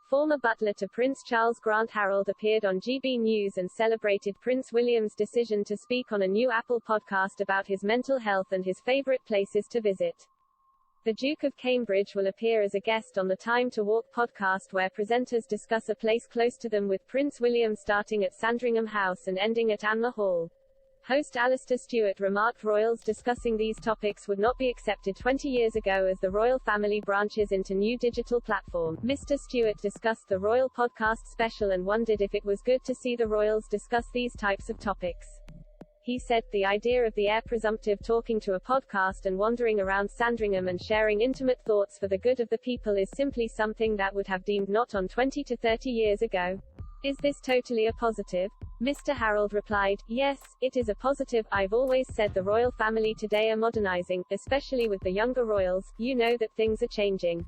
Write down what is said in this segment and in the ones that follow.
Former butler to Prince Charles Grant Harold appeared on GB News and celebrated Prince William's decision to speak on a new Apple podcast about his mental health and his favorite places to visit. The Duke of Cambridge will appear as a guest on the Time to Walk podcast, where presenters discuss a place close to them, with Prince William starting at Sandringham House and ending at Anmer Hall. Host Alistair Stewart remarked royals discussing these topics would not be accepted 20 years ago as the royal family branches into new digital platform. Mr. Stewart discussed the royal podcast special and wondered if it was good to see the royals discuss these types of topics. He said, "The idea of the heir presumptive talking to a podcast and wandering around Sandringham and sharing intimate thoughts for the good of the people is simply something that would have deemed not on 20 to 30 years ago. Is this totally a positive?" Mr. Harold replied, "Yes, it is a positive. I've always said the royal family today are modernizing, especially with the younger royals. You know that things are changing.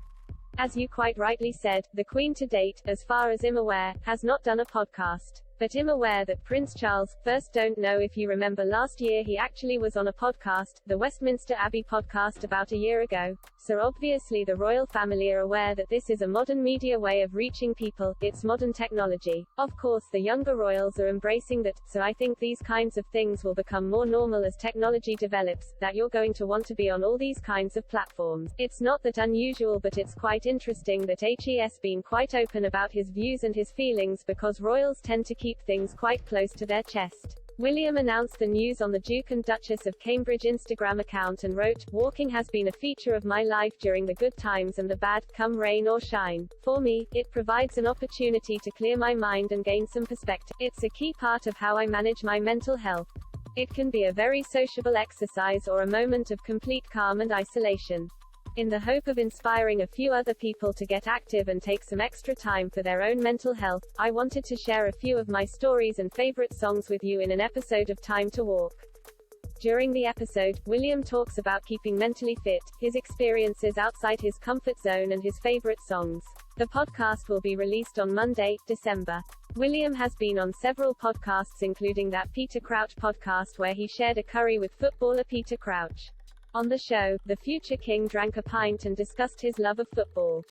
As you quite rightly said, the Queen to date, as far as I'm aware, has not done a podcast. But I'm aware that Prince Charles, first, don't know if you remember last year he actually was on a podcast, the Westminster Abbey podcast, about a year ago. So obviously the royal family are aware that this is a modern media way of reaching people, it's modern technology. Of course the younger royals are embracing that, so I think these kinds of things will become more normal as technology develops, that you're going to want to be on all these kinds of platforms. It's not that unusual, but it's quite interesting that HE's been quite open about his views and his feelings, because royals tend to keep things quite close to their chest." William announced the news on the Duke and Duchess of Cambridge Instagram account and wrote, "Walking has been a feature of my life during the good times and the bad, come rain or shine. For me, it provides an opportunity to clear my mind and gain some perspective. It's a key part of how I manage my mental health. It can be a very sociable exercise or a moment of complete calm and isolation. In the hope of inspiring a few other people to get active and take some extra time for their own mental health, I wanted to share a few of my stories and favorite songs with you in an episode of Time to Walk." During the episode, William talks about keeping mentally fit, his experiences outside his comfort zone and his favorite songs. The podcast will be released on Monday, December. William has been on several podcasts, including that Peter Crouch podcast where he shared a curry with footballer Peter Crouch. On the show, the future king drank a pint and discussed his love of football.